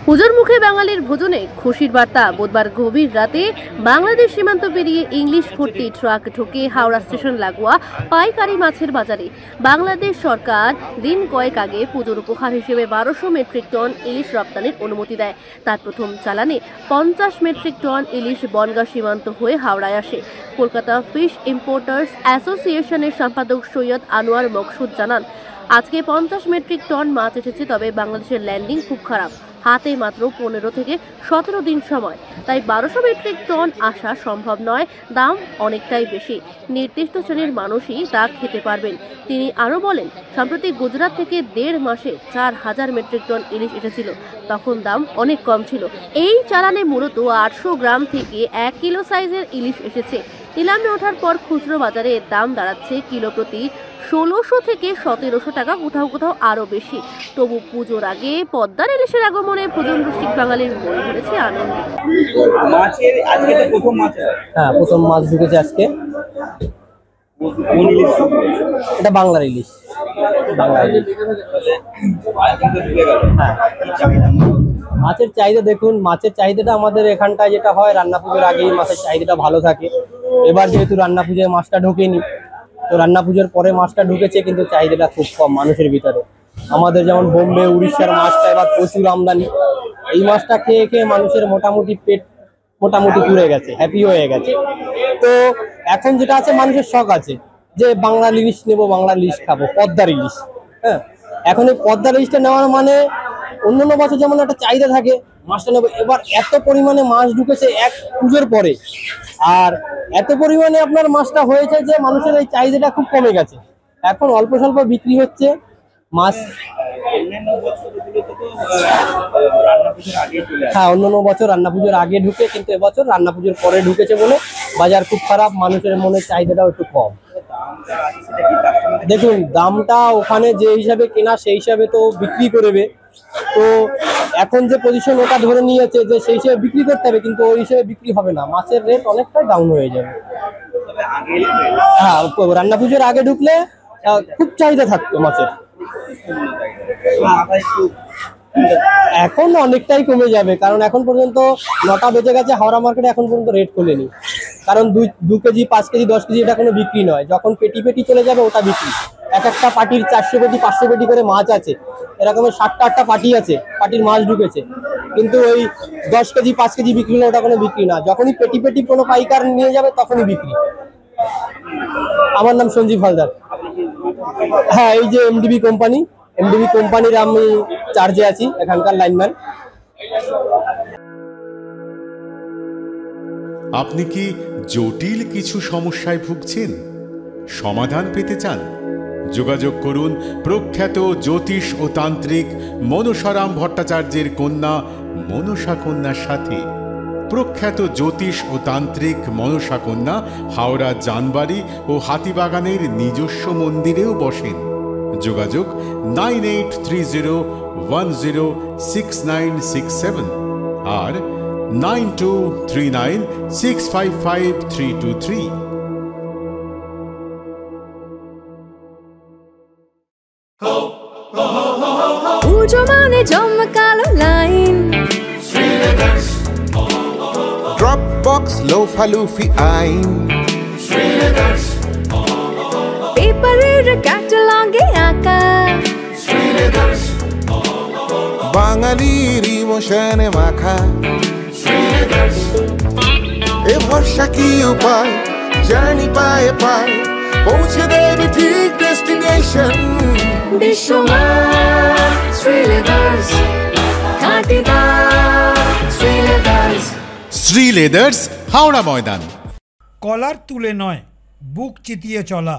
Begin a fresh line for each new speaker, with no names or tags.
পুজোর মুখে বাঙালির ভোজনে খুশির বার্তা। বুধবার গভীর রাতে বাংলাদেশ সীমান্ত পেরিয়ে ইংলিশ ভর্তি ট্রাক ঢুকে হাওড়া স্টেশন লাগোয়া পাইকারি মাছের বাজারে। বাংলাদেশ সরকার দিন কয়েক আগে পুজোর উপহার হিসেবে 1200 মেট্রিক টন ইলিশ রপ্তানির অনুমতি দেয়। তার প্রথম চালানে 50 মেট্রিক টন ইলিশ বনগাঁ সীমান্ত হয়ে হাওড়ায় আসে। কলকাতা ফিশ ইম্পোর্টার্স অ্যাসোসিয়েশনের সম্পাদক সৈয়দ আনোয়ার মকসুদ জানান, আজকে 50 মেট্রিক টন মাছ এসেছে, তবে বাংলাদেশের ল্যান্ডিং খুব খারাপ। হাতে মাত্র 15 থেকে 17 দিন সময়, তাই 1200 মেট্রিক টন আসা সম্ভব নয়। দাম অনেকটাই বেশি, নির্দিষ্ট শ্রেণীর মানুষই তা খেতে পারবেন। তিনি আরও বলেন, সম্প্রতি গুজরাট থেকে 1.5 মাসে 4000 মেট্রিক টন ইলিশ এসেছিল, তখন দাম অনেক কম ছিল। এই চালানে মূলত 800 গ্রাম থেকে 1 কিলো সাইজের ইলিশ এসেছে। নিলামে ওঠার পর খুচরো বাজারে এর দাম দাঁড়াচ্ছে কিলো প্রতি 1600 থেকে 1700 টাকা, কোথাও কোথাও আরো বেশি। তবু পুজোর আগে পদ্মার ইলিশের আগমনে ভোজন রসিক বাঙালির মন ভরেছে আনন্দে।
প্রথম মাছ ঢুকেছে আজকে। এটা বাংলার ইলিশ। মাছের চাহিদা দেখুন, মাছের চাহিদাটা আমাদের এখানটায় যেটা হয়, রান্না পুজোর আগেই মাছের চাহিদাটা ভালো থাকে। এবার যেহেতু রান্না পুজোয় মাছটা ঢোকেনি, তো রান্না পুজোর পরে মাছটা ঢুকেছে, কিন্তু চাহিদাটা খুব কম মানুষের ভিতরে। আমাদের যেমন বোম্বে, উড়িষ্যার মাছটা এবার প্রচুর আমদানি। এই মাছটা খেয়ে খেয়ে মানুষের মোটামুটি পেট পুড়ে গেছে, হ্যাপি হয়ে গেছে। তো এখন যেটা আছে, মানুষের শখ আছে যে বাংলার ইলিশ নেবো, বাংলার ইলিশ খাবো, পদ্মার ইলিশ। হ্যাঁ, এখন এই পদ্মার ইলিশটা নেওয়ার মানে অন্যান্য বছর যেমন একটা চাহিদা থাকে মাছটা নেবো, এবার এত পরিমাণে মাছ ঢুকেছে এক পুজোর পরে, আর এত পরিমাণে আপনার মাছটা হয়েছে যে মানুষের এই চাহিদাটা খুব কমে গেছে। এখন অল্প স্বল্প বিক্রি হচ্ছে মাছ। হ্যাঁ, অন্যান্য বছর রান্না পুজোর আগে ঢুকে, কিন্তু এবছর রান্না পুজোর পরে ঢুকেছে বলে বাজার খুব খারাপ, মানুষের মনে চাহিদাটাও একটু কম। দেখুন, দামটা ওখানে যে হিসাবে কেনা সেই হিসাবে তো বিক্রি করবে। তো এখন যে পজিশন ওটা ধরে নিয়েছে যে সেই হিসেবে বিক্রি করতে হবে, কিন্তু ওই হিসেবে বিক্রি হবে না, মাছের রেট অনেকটা ডাউন হয়ে যাবে। হ্যাঁ, রান্না পুজোর আগে ঢুকলে খুব চাহিদা থাকতো মাছের, এখন অনেকটাই কমে যাবে। কারণ এখন পর্যন্ত 9টা বেজে গেছে, হাওড়া মার্কেটে এখন পর্যন্ত রেট খোলেনি। কারণ 2 কেজি, 5 কেজি, 10 কেজি এটা কোনো বিক্রি নয়। যখন পেটি পেটি চলে যাবে ওটা বিক্রি। এক একটা পাটির 400 পেটি 500 পেটি করে মাছ আছে, এরকমের 7টা-8টা পাটি আছে, পাটির মাছ ঢুকেছে। কিন্তু ওই 10 কেজি 5 কেজি বিক্রি হলে ওটা কোনো বিক্রি না। যখনই পেটি পেটি কোনো পাইকার নিয়ে যাবে তখনই বিক্রি। আমার নাম সঞ্জীব হালদার। হ্যাঁ, এই যে এমডিবি কোম্পানির আমি চার্জে আছি, এখানকার লাইনম্যান।
আপনি কি জটিল কিছু সমস্যায় ভুগছেন, সমাধান পেতে চান? যোগাযোগ করুন প্রখ্যাত জ্যোতিষ ও তান্ত্রিক মনসারাম ভট্টাচার্যের কন্যা মনসা কন্যার সাথে। প্রখ্যাত জ্যোতিষ ও তান্ত্রিক মনসা কন্যা হাওড়া জানবাড়ি ও হাতিবাগানের নিজস্ব মন্দিরেও বসেন। যোগাযোগ 9830106967 আর 9239655323।
পুজো মানে জমকালো লাইন,
ড্রপবক্স লোফালুফি আইন,
পেপারের ক্যাটালগে আঁকা,
বাঙালির ইমোশনে মাখা। এ ভরসা কি উপায়, জার্নি পায়ে পায় পৌঁছে দেবে ঠিক ডেস্টিনেশন।
বিশ্বমান শ্রীলেদার্স, খাঁটি দাম শ্রীলেদার্স।
শ্রী লেদার্স, হাওড়া ময়দান।
কলার তুলে নয়, বুক চিতিয়ে চলা।